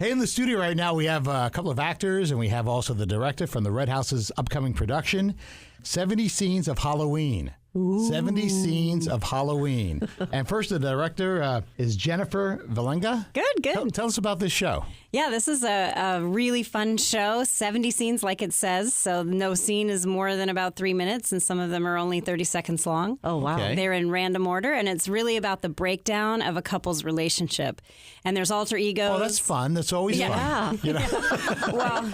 Hey, in the studio right now, we have a couple of actors, and we have also the director from the Red House's upcoming production, 70 Scenes of Halloween. Ooh. 70 Scenes of Halloween. And first, the director is Jennifer Valenga. Good. Tell us about this show. Yeah, this is a really fun show. 70 scenes, like it says. So no scene is more than about 3 minutes, and some of them are only 30 seconds long. Oh, wow. Okay. They're in random order, and it's really about the breakdown of a couple's relationship. And there's alter egos. Oh, that's fun. That's always fun. You know? Well,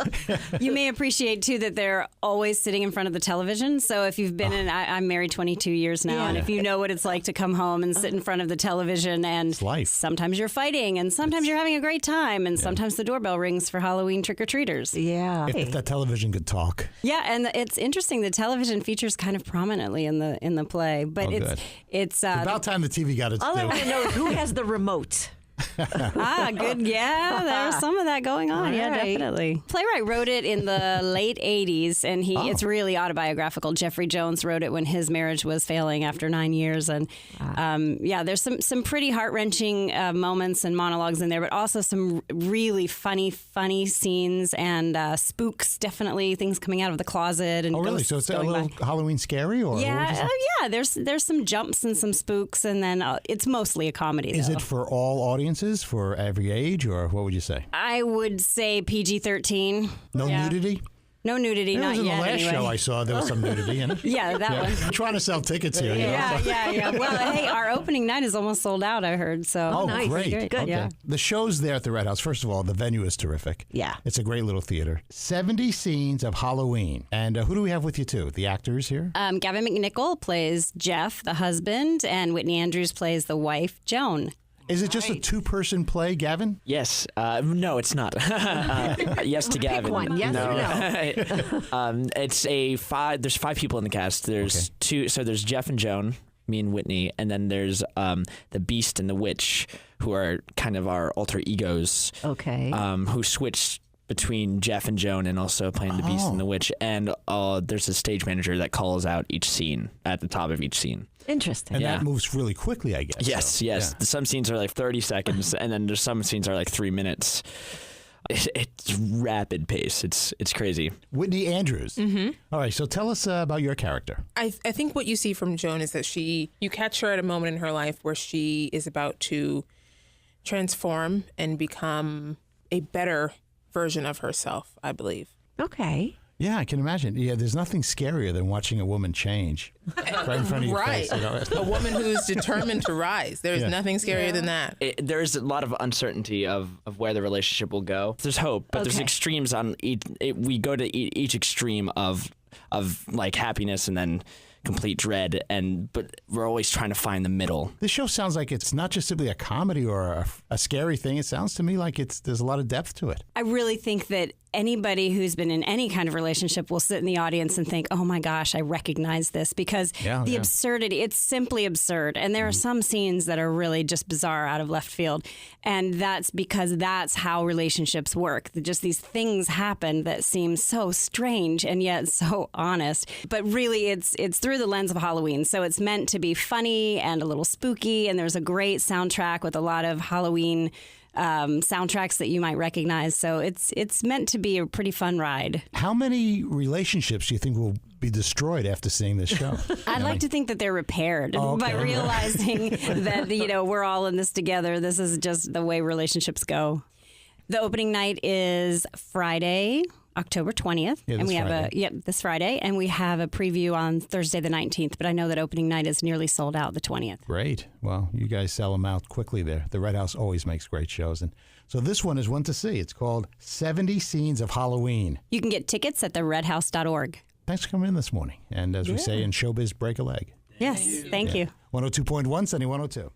you may appreciate, too, that they're always sitting in front of the television. So if you've been I'm married 22 years now, and if you know what it's like to come home and sit in front of the television, and it's life. Sometimes you're fighting, and sometimes you're having a great time, and sometimes the doorbell rings for Halloween trick-or-treaters. Yeah. If that television could talk. Yeah, and it's interesting. The television features kind of prominently in the play, but it's about time the TV got its All I due. want to know is who has the remote. Good. Yeah, there's some of that going on. Yeah, definitely. Playwright wrote it in the late 80s, and it's really autobiographical. Jeffrey Jones wrote it when his marriage was failing after 9 years. And there's some pretty heart-wrenching moments and monologues in there, but also some really funny scenes and spooks, definitely, things coming out of the closet. And really? So it's a little Halloween scary? Or there's some jumps and some spooks, and then it's mostly a comedy, Is it for all audiences, for every age, or what would you say? I would say PG-13. No nudity? No nudity, not yet. In the last show I saw, there was some nudity in it. Yeah, that one. I'm trying to sell tickets here. Yeah. Well, hey, our opening night is almost sold out, I heard. So nice. Great. Good. Okay. Yeah. The show's there at the Red House. First of all, the venue is terrific. Yeah. It's a great little theater. 70 Scenes of Halloween. And who do we have with you, too? The actors here? Gavin McNichol plays Jeff, the husband, and Whitney Andrews plays the wife, Joan. Is it just a two-person play, Gavin? Yes. No, it's not. Yes to Gavin. Pick one. Yes or no. It's there's 5 people in the cast. There's 2. So there's Jeff and Joan, me and Whitney, and then there's the Beast and the Witch, who are kind of our alter egos. Okay. Who switch between Jeff and Joan, and also playing the Beast and the Witch. And there's a stage manager that calls out each scene at the top of each scene. Interesting. And that moves really quickly, I guess. Yes. Yeah. Some scenes are like 30 seconds, and then there's some scenes are like 3 minutes. It's rapid pace. It's crazy. Whitney Andrews. Mm-hmm. All right, so tell us about your character. I think what you see from Joan is that you catch her at a moment in her life where she is about to transform and become a better version of herself, I believe. Okay. Yeah, I can imagine. Yeah, there's nothing scarier than watching a woman change right in front of your face. You know? A woman who's determined to rise. There's nothing scarier than that. There's a lot of uncertainty of where the relationship will go. There's hope, but there's extremes on each. We go to each extreme of like happiness and then complete dread, but we're always trying to find the middle. This show sounds like it's not just simply a comedy or a scary thing. It sounds to me like there's a lot of depth to it. I really think that anybody who's been in any kind of relationship will sit in the audience and think, oh my gosh, I recognize this, because the absurdity, it's simply absurd. And there are some scenes that are really just bizarre, out of left field. And that's because that's how relationships work. Just these things happen that seem so strange and yet so honest. But really, it's through the lens of Halloween. So it's meant to be funny and a little spooky. And there's a great soundtrack with a lot of Halloween soundtracks that you might recognize. So it's meant to be a pretty fun ride. How many relationships do you think will be destroyed after seeing this show? I'd like to think that they're repaired by realizing that, we're all in this together. This is just the way relationships go. The opening night is Friday, October 20th. Yeah, and we Friday. have this Friday, and we have a preview on Thursday the 19th, but I know that opening night is nearly sold out the 20th. Great. Well, you guys sell them out quickly there. The Red House always makes great shows. And so this one is one to see. It's called 70 Scenes of Halloween. You can get tickets at theredhouse.org. Thanks for coming in this morning. And as we say in showbiz, break a leg. Yes, thank you. 102.1, Sunny 102.